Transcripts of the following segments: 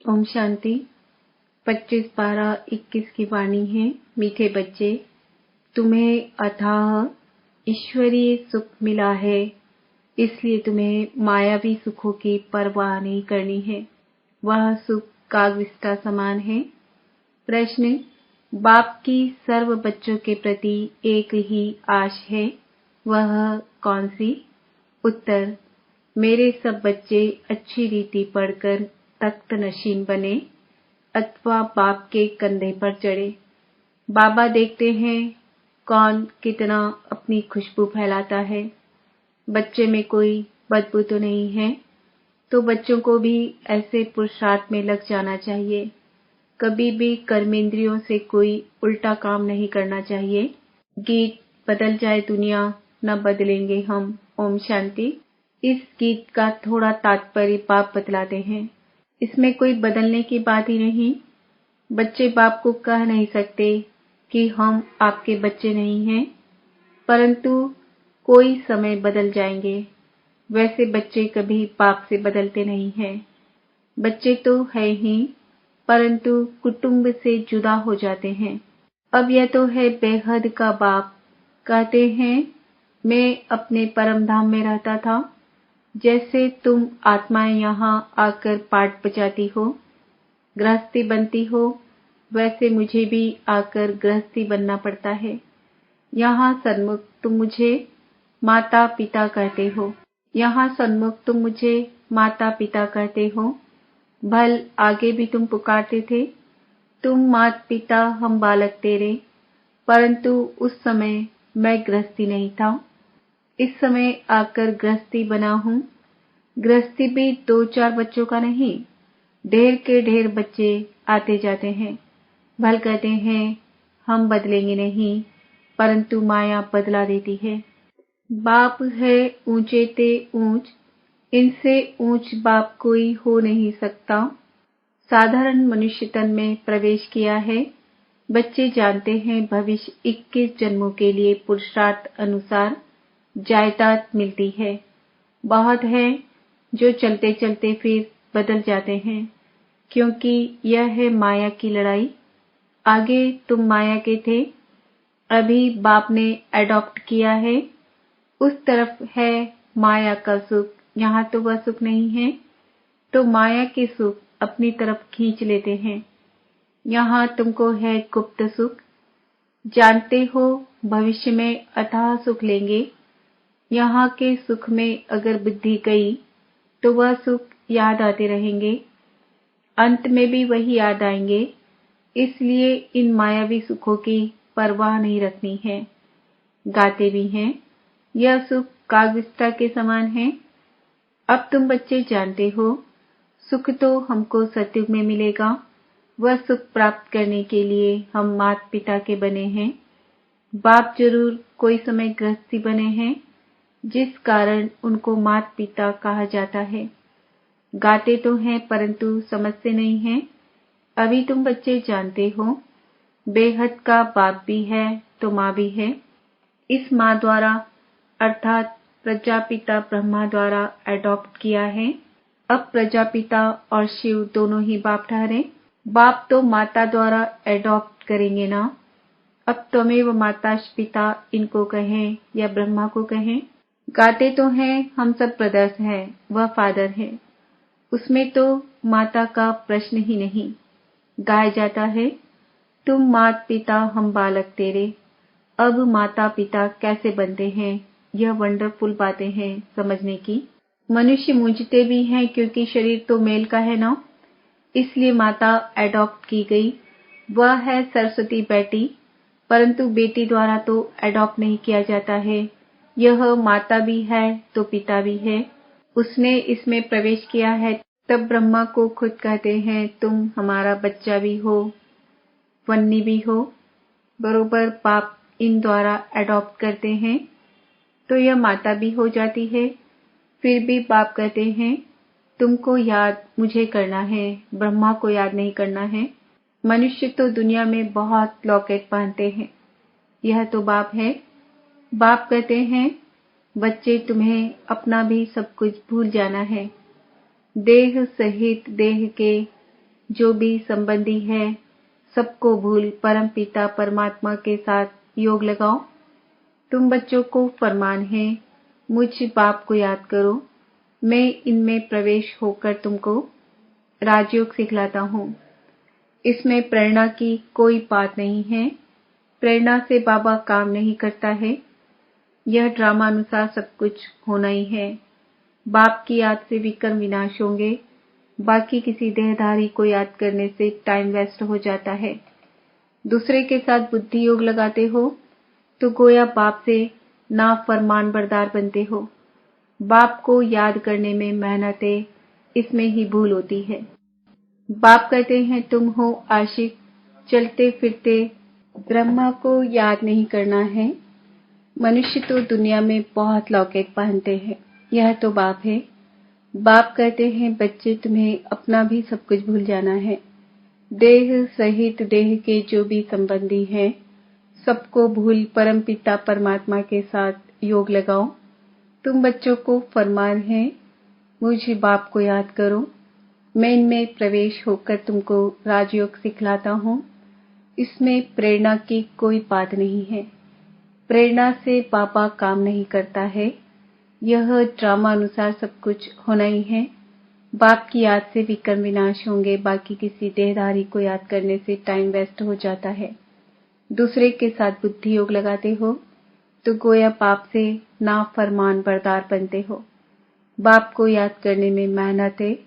ओम शांति। 25/12/21 की वाणी है। मीठे बच्चे, तुम्हें अथाह ईश्वरीय सुख मिला है, इसलिए तुम्हें मायावी सुखों की परवाह नहीं करनी है। वह सुख कागविष्टा समान है। प्रश्न: बाप की सर्व बच्चों के प्रति एक ही आश है, वह कौन सी? उत्तर: मेरे सब बच्चे अच्छी रीति पढ़कर तख्त नशीन बने अथवा बाप के कंधे पर चढ़े। बाबा देखते हैं कौन कितना अपनी खुशबू फैलाता है। बच्चे में कोई बदबू तो नहीं है, तो बच्चों को भी ऐसे पुरुषार्थ में लग जाना चाहिए। कभी भी कर्मेंद्रियों से कोई उल्टा काम नहीं करना चाहिए। गीत बदल जाए दुनिया, न बदलेंगे हम। ओम शांति। इस गीत का थोड़ा तात्पर्य बाप बतलाते हैं। इसमें कोई बदलने की बात ही नहीं। बच्चे बाप को कह नहीं सकते कि हम आपके बच्चे नहीं हैं, परंतु कोई समय बदल जाएंगे। वैसे बच्चे कभी बाप से बदलते नहीं हैं। बच्चे तो है ही, परंतु कुटुंब से जुदा हो जाते हैं। अब यह तो है बेहद का बाप। कहते हैं मैं अपने परम धाम में रहता था। जैसे तुम आत्माएं यहाँ आकर पाठ बजाती हो, गृहस्थी बनती हो, वैसे मुझे भी आकर गृहस्थी बनना पड़ता है। यहाँ सन्मुख तुम मुझे माता पिता कहते हो। यहाँ सन्मुख तुम मुझे माता पिता कहते हो। भल आगे भी तुम पुकारते थे, तुम मात पिता हम बालक तेरे, परंतु उस समय मैं गृहस्थी नहीं था। इस समय आकर गृहस्थी बना हूँ। गृहस्थी भी 2-4 बच्चों का नहीं, ढेर के ढेर बच्चे आते जाते हैं। भल कहते हैं हम बदलेंगे नहीं, परंतु माया बदला देती है। बाप है ऊंचे ते ऊंच, इनसे ऊंच बाप कोई हो नहीं सकता। साधारण मनुष्य तन में प्रवेश किया है। बच्चे जानते हैं भविष्य 21 जन्मों के लिए पुरुषार्थ अनुसार जायदाद मिलती है। बहुत है जो चलते चलते फिर बदल जाते हैं, क्योंकि यह है माया की लड़ाई। आगे तुम माया के थे, अभी बाप ने अडॉप्ट किया है। उस तरफ है माया का सुख, यहाँ तो वह सुख नहीं है, तो माया के सुख अपनी तरफ खींच लेते हैं। यहाँ तुमको है गुप्त सुख। जानते हो भविष्य में अथाह सुख लेंगे। यहाँ के सुख में अगर बुद्धि गई तो वह सुख याद आते रहेंगे, अंत में भी वही याद आएंगे। इसलिए इन मायावी सुखों की परवाह नहीं रखनी है। गाते भी हैं यह सुख कागविष्टा के समान है। अब तुम बच्चे जानते हो सुख तो हमको सतयुग में मिलेगा। वह सुख प्राप्त करने के लिए हम माता पिता के बने हैं। बाप जरूर कोई समय गृहस्थी बने हैं, जिस कारण उनको माता पिता कहा जाता है। गाते तो हैं परंतु समझते नहीं हैं। अभी तुम बच्चे जानते हो बेहद का बाप भी है तो माँ भी है। इस माँ द्वारा अर्थात प्रजापिता ब्रह्मा द्वारा अडॉप्ट किया है। अब प्रजापिता और शिव दोनों ही बाप ठहरे। बाप तो माता द्वारा अडॉप्ट करेंगे ना। अब त्वमेव माता पिता इनको कहें या ब्रह्मा को कहें। गाते तो हैं हम सब ब्रदर्स हैं, वह फादर है, उसमें तो माता का प्रश्न ही नहीं। गाया जाता है तुम मात पिता हम बालक तेरे। अब माता पिता कैसे बनते हैं, यह वंडरफुल बातें हैं समझने की। मनुष्य मूंझते भी हैं क्योंकि शरीर तो मेल का है ना, इसलिए माता अडॉप्ट की गई। वह है सरस्वती बेटी, परंतु बेटी द्वारा तो अडॉप्ट नहीं किया जाता है। यह माता भी है तो पिता भी है, उसने इसमें प्रवेश किया है। तब ब्रह्मा को खुद कहते हैं तुम हमारा बच्चा भी हो, वन्नी भी हो। बरोबर बाप इन द्वारा अडॉप्ट करते हैं, तो यह माता भी हो जाती है। फिर भी बाप कहते हैं तुमको याद मुझे करना है, ब्रह्मा को याद नहीं करना है। मनुष्य तो दुनिया में बहुत लॉकेट पहनते हैं, यह तो बाप है। बाप कहते हैं बच्चे तुम्हें अपना भी सब कुछ भूल जाना है। देह सहित देह के जो भी संबंधी है सबको भूल परमपिता परमात्मा के साथ योग लगाओ। तुम बच्चों को फरमान है, मुझ बाप को याद करो, मैं इनमें प्रवेश होकर तुमको राजयोग सिखलाता हूँ। इसमें प्रेरणा की कोई बात नहीं है। प्रेरणा से बाबा काम नहीं करता है। यह ड्रामा अनुसार सब कुछ होना ही है। बाप की याद से विक्रम विनाश होंगे। बाकी किसी देहधारी को याद करने से टाइम वेस्ट हो जाता है। दूसरे के साथ बुद्धि योग लगाते हो तो गोया बाप से नाफरमान बरदार बनते हो। बाप को याद करने में मेहनत है, इसमें ही भूल होती है। बाप कहते हैं तुम हो आशिक, चलते फिरते ब्रह्मा को याद नहीं करना है। मनुष्य तो दुनिया में बहुत लौकिक पहनते हैं, यह तो बाप है। बाप कहते हैं बच्चे तुम्हें अपना भी सब कुछ भूल जाना है। देह सहित देह के जो भी संबंधी हैं सबको भूल परमपिता परमात्मा के साथ योग लगाओ। तुम बच्चों को फरमान है, मुझे बाप को याद करो, मैं इनमें प्रवेश होकर तुमको राजयोग सिखलाता हूँ। इसमें प्रेरणा की कोई बात नहीं है। प्रेरणा से बाबा काम नहीं करता है। यह ड्रामा अनुसार सब कुछ होना ही है। बाप की याद से विक्रम विनाश होंगे। बाकी किसी देहधारी को याद करने से टाइम वेस्ट हो जाता है। दूसरे के साथ बुद्धि योग लगाते हो तो गोया बाप से नाफरमान बरदार बनते हो। बाप को याद करने में मेहनत है,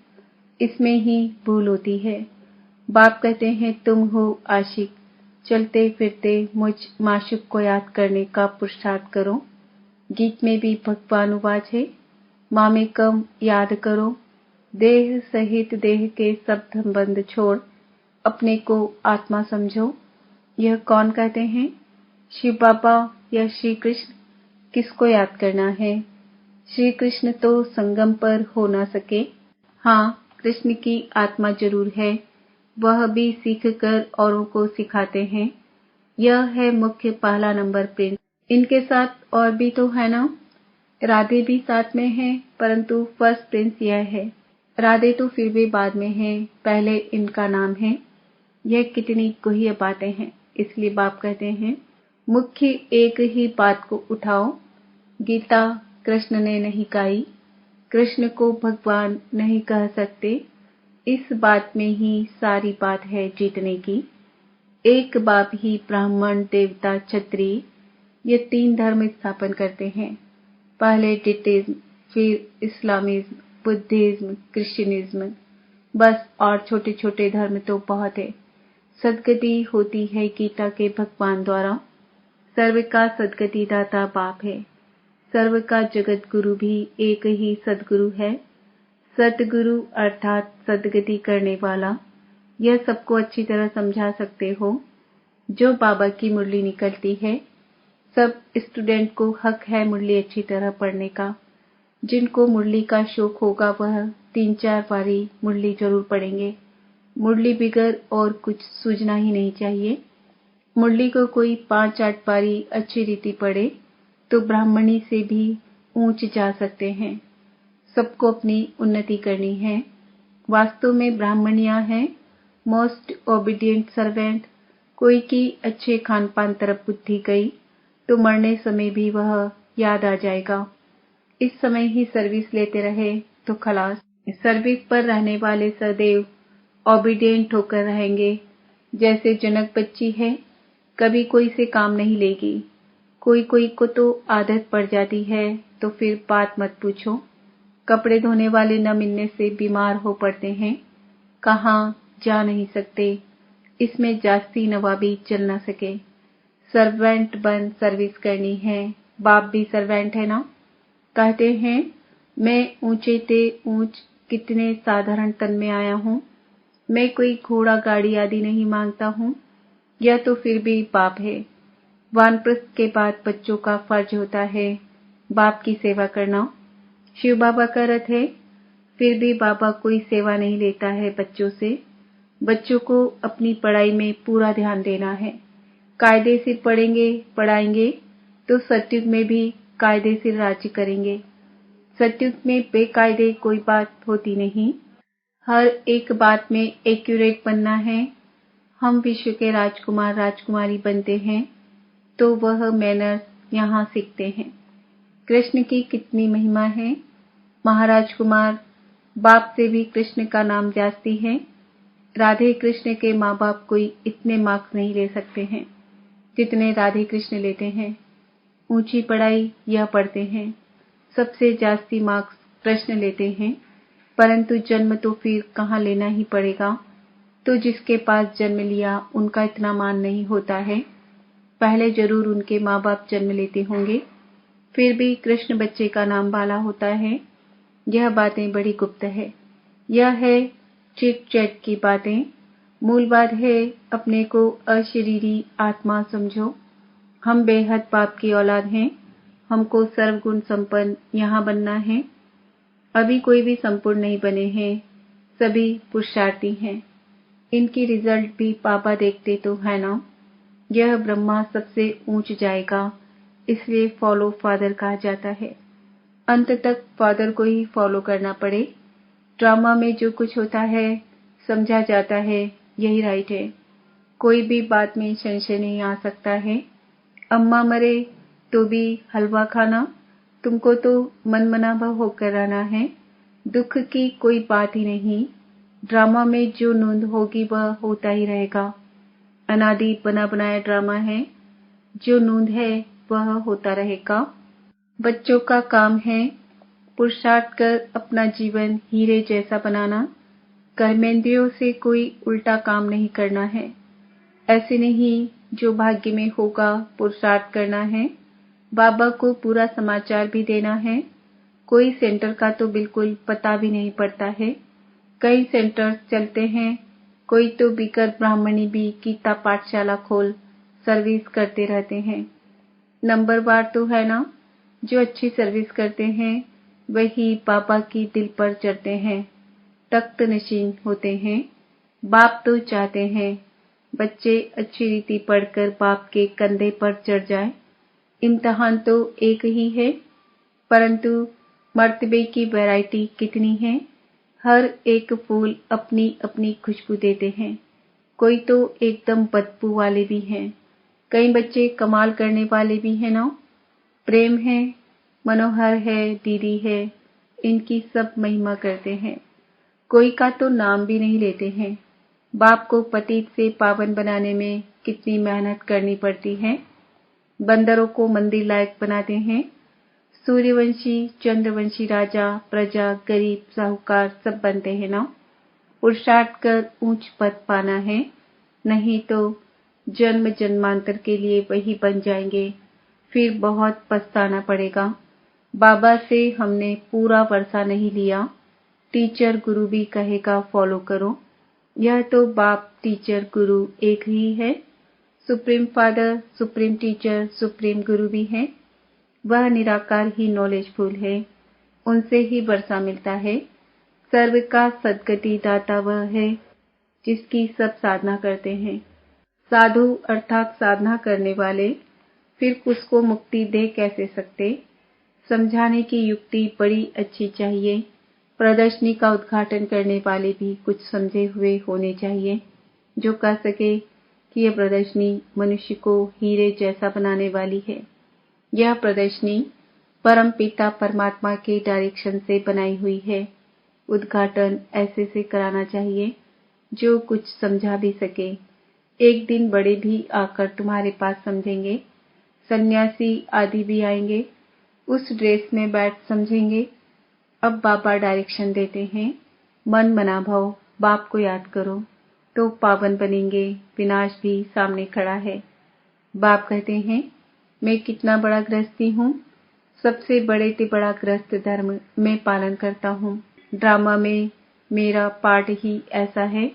इसमें ही भूल होती है। बाप कहते हैं तुम हो आशिक, चलते फिरते मुझ माशूक को याद करने का पुरुषार्थ करो। गीत में भी भगवान उवाच है, मामेकम याद करो, देह सहित देह के सब संबंध छोड़ अपने को आत्मा समझो। यह कौन कहते हैं? शिव बाबा या श्री कृष्ण? किसको याद करना है? श्री कृष्ण तो संगम पर हो ना सके। हाँ, कृष्ण की आत्मा जरूर है, वह भी सीख कर औरों को सिखाते हैं। यह है मुख्य पहला नंबर प्रिंस। इनके साथ और भी तो है ना? राधे भी साथ में है, परंतु फर्स्ट प्रिंस यह है। राधे तो फिर भी बाद में है, पहले इनका नाम है। यह कितनी गुह्य बातें हैं, इसलिए बाप कहते हैं मुख्य एक ही बात को उठाओ। गीता कृष्ण ने नहीं गाई, कृष्ण को भगवान नहीं कह सकते। इस बात में ही सारी बात है जीतने की। एक बाप ही ब्राह्मण देवता क्षत्रिय ये 3 धर्म स्थापन करते हैं। पहले डिटिज्म, फिर इस्लामिज्म, बुद्धिज्म, क्रिश्चियनिज्म, बस और छोटे छोटे धर्म तो बहुत है। सदगति होती है गीता के भगवान द्वारा। सर्व का सदगति दाता बाप है। सर्व का जगत गुरु भी एक ही सदगुरु है। सदगुरु अर्थात सदगति करने वाला। यह सबको अच्छी तरह समझा सकते हो। जो बाबा की मुरली निकलती है, सब स्टूडेंट को हक है मुरली अच्छी तरह पढ़ने का। जिनको मुरली का शौक होगा वह 3-4 बारी मुरली जरूर पढ़ेंगे। मुरली बिगर और कुछ सूझना ही नहीं चाहिए। मुरली को कोई 5-8 बारी अच्छी रीति पढ़े तो ब्राह्मणी से भी ऊंच जा सकते हैं। सबको अपनी उन्नति करनी है। वास्तव में ब्राह्मणियां हैं मोस्ट ओबीडिएंट सर्वेंट। कोई की अच्छे खान पान तरफ बुद्धि गई तो मरने समय भी वह याद आ जाएगा। इस समय ही सर्विस लेते रहे तो खलास। सर्विस पर रहने वाले सदैव ओबीडिएंट होकर रहेंगे। जैसे जनक बच्ची है, कभी कोई से काम नहीं लेगी। कोई कोई को तो आदत पड़ जाती है तो फिर बात मत पूछो। कपड़े धोने वाले न मिलने से बीमार हो पड़ते हैं। कहाँ जा नहीं सकते। इसमें जास्ती नवाबी चल न सके। सर्वेंट बन सर्विस करनी है। बाप भी सर्वेंट है ना? कहते हैं मैं ऊंचे ते ऊंच कितने साधारण तन में आया हूँ। मैं कोई घोड़ा गाड़ी आदि नहीं मांगता हूँ। यह तो फिर भी बाप है। वानप्रस्थ के बाद बच्चों का फर्ज होता है बाप की सेवा करना। शिव बाबा का रथ है, फिर भी बाबा कोई सेवा नहीं लेता है बच्चों से। बच्चों को अपनी पढ़ाई में पूरा ध्यान देना है। कायदे से पढ़ेंगे पढ़ाएंगे तो सतयुग में भी कायदे से राज्य करेंगे। सतयुग में बेकायदे कोई बात होती नहीं। हर एक बात में एक्यूरेट बनना है। हम विश्व के राजकुमार राजकुमारी बनते हैं तो वह मैनर्स यहाँ सीखते हैं। कृष्ण की कितनी महिमा है। महाराज कुमार बाप से भी कृष्ण का नाम जास्ती है। राधे कृष्ण के माँ बाप कोई इतने मार्क्स नहीं ले सकते हैं जितने राधे कृष्ण लेते हैं। ऊंची पढ़ाई यह पढ़ते हैं, सबसे जास्ती मार्क्स कृष्ण लेते हैं, परंतु जन्म तो फिर कहाँ लेना ही पड़ेगा। तो जिसके पास जन्म लिया उनका इतना मान नहीं होता है। पहले जरूर उनके माँ बाप जन्म लेते होंगे, फिर भी कृष्ण बच्चे का नाम बाला होता है। यह बातें बड़ी गुप्त है। यह है चिट चैट की बातें। मूल बात है अपने को अशरीरी आत्मा समझो। हम बेहद पाप की औलाद हैं। हमको सर्वगुण संपन्न यहाँ बनना है। अभी कोई भी संपूर्ण नहीं बने हैं, सभी पुरुषार्थी हैं। इनकी रिजल्ट भी पापा देखते तो है ना। यह ब्रह्मा सबसे ऊंच जाएगा, इसलिए फॉलो फादर कहा जाता है। अंत तक फादर को ही फॉलो करना पड़े। ड्रामा में जो कुछ होता है समझा जाता है, यही राइट है। कोई भी बात में संशय नहीं आ सकता है। अम्मा मरे तो भी हलवा खाना, तुमको तो मनमना होकर रहना है। दुख की कोई बात ही नहीं। ड्रामा में जो नोंद होगी वह होता ही रहेगा। अनादि बना बनाया ड्रामा है, जो नोंद है वह होता रहेगा। बच्चों का काम है पुरुषार्थ कर अपना जीवन हीरे जैसा बनाना। कर्मेंद्रियों से कोई उल्टा काम नहीं करना है। ऐसे नहीं जो भाग्य में होगा पुरुषार्थ करना है। बाबा को पूरा समाचार भी देना है। कोई सेंटर का तो बिल्कुल पता भी नहीं पड़ता है। कई सेंटर्स चलते हैं। कोई तो बिकर ब्राह्मणी भी गीता पाठशाला खोल सर्विस करते रहते हैं। नंबरवार तो है ना। जो अच्छी सर्विस करते हैं वही बाबा की दिल पर चढ़ते हैं, तख्त नशीन होते हैं। बाप तो चाहते हैं बच्चे अच्छी रीति पढ़कर बाप के कंधे पर चढ़ जाए। इम्तिहान तो एक ही है, परंतु मर्तबे की वैरायटी कितनी है। हर एक फूल अपनी अपनी खुशबू देते हैं। कोई तो एकदम बदबू वाले भी हैं। कई बच्चे कमाल करने वाले भी हैं ना। प्रेम है, मनोहर है, दीदी है, इनकी सब महिमा करते हैं। कोई का तो नाम भी नहीं लेते हैं। बाप को पतित से पावन बनाने में कितनी मेहनत करनी पड़ती है। बंदरों को मंदिर लायक बनाते हैं। सूर्यवंशी चंद्रवंशी राजा प्रजा गरीब साहूकार सब बनते हैं ना। पुरुषार्थ कर ऊंच पद पाना है, नहीं तो जन्म जन्मांतर के लिए वही बन जाएंगे, फिर बहुत पछताना पड़ेगा। बाबा से हमने पूरा वर्षा नहीं लिया। टीचर गुरु भी कहेगा फॉलो करो। यह तो बाप टीचर गुरु एक ही है। Supreme father, supreme teacher, supreme गुरु भी है। वह निराकार ही नॉलेजफुल है, उनसे ही वर्षा मिलता है। सर्व का सद्गति दाता वह है जिसकी सब साधना करते हैं। साधु अर्थात साधना करने वाले फिर उसको मुक्ति दे कैसे सकते। समझाने की युक्ति बड़ी अच्छी चाहिए। प्रदर्शनी का उद्घाटन करने वाले भी कुछ समझे हुए होने चाहिए, जो कह सके कि यह प्रदर्शनी मनुष्य को हीरे जैसा बनाने वाली है। यह प्रदर्शनी परम पिता परमात्मा के डायरेक्शन से बनाई हुई है। उद्घाटन ऐसे से कराना चाहिए जो कुछ समझा भी सके। एक दिन बड़े भी आकर तुम्हारे पास समझेंगे। सन्यासी आदि भी आएंगे, उस ड्रेस में बैठ समझेंगे। अब बाबा डायरेक्शन देते हैं, मन मना भव, बाप को याद करो तो पावन बनेंगे। विनाश भी सामने खड़ा है। बाप कहते हैं मैं कितना बड़ा गृहस्थी हूँ, सबसे बड़े से बड़ा गृहस्थ धर्म मैं पालन करता हूँ। ड्रामा में मेरा पार्ट ही ऐसा है।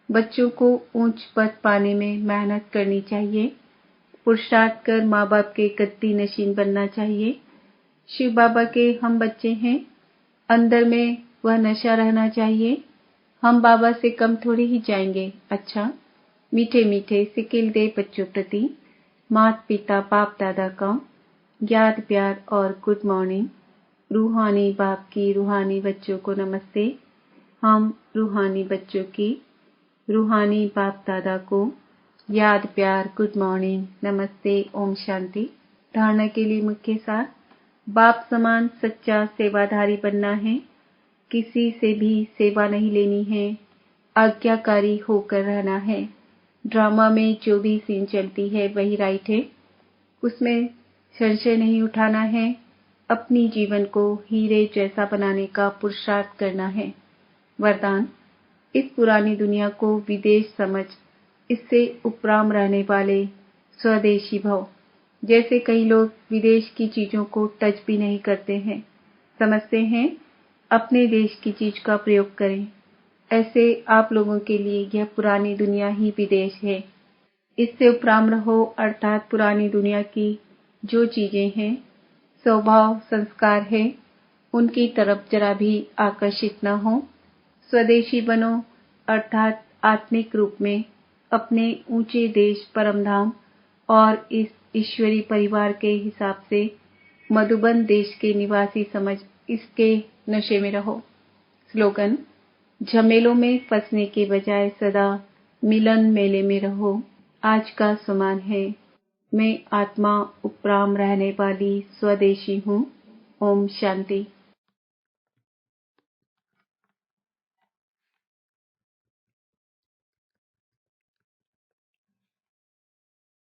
बच्चों को ऊंच पद पाने में मेहनत करनी चाहिए। पुरुषार्थ कर माँ बाप के गद्दी नशीन बनना चाहिए। शिव बाबा के हम बच्चे हैं, अंदर में वह नशा रहना चाहिए। हम बाबा से कम थोड़ी ही जाएंगे। अच्छा, मीठे मीठे सिकिल दे बच्चों प्रति माता पिता बाप दादा का याद प्यार और गुड मॉर्निंग। रूहानी बाप की रूहानी बच्चों को नमस्ते। हम रूहानी बच्चों की रूहानी बाप दादा को याद, प्यार, गुड मॉर्निंग, नमस्ते, ओम शांति। धारणा के लिए मुख्य सार, बाप समान सच्चा सेवाधारी बनना है। किसी से भी सेवा नहीं लेनी है, आज्ञाकारी होकर रहना है। ड्रामा में जो भी सीन चलती है वही राइट है, उसमें संशय नहीं उठाना है। अपनी जीवन को हीरे जैसा बनाने का पुरुषार्थ करना है। वरदान, इस पुरानी दुनिया को विदेश समझ इससे उपराम रहने वाले स्वदेशी भव। जैसे कई लोग विदेश की चीजों को टच भी नहीं करते हैं, समझते हैं अपने देश की चीज का प्रयोग करें। ऐसे आप लोगों के लिए यह पुरानी दुनिया ही विदेश है। इससे उपराम रहो, अर्थात पुरानी दुनिया की जो चीजें हैं, स्वभाव, संस्कार है, उनकी तरफ जरा भी आकर्षित न हो। स्वदेशी बनो, अर्थात आत्मिक रूप में अपने ऊंचे देश परमधाम और इस ईश्वरी परिवार के हिसाब से मधुबन देश के निवासी समझ इसके नशे में रहो। स्लोगन, झमेलों में फंसने के बजाय सदा मिलन मेले में रहो। आज का समान है, मैं आत्मा उपराम रहने वाली स्वदेशी हूँ। ओम शांति।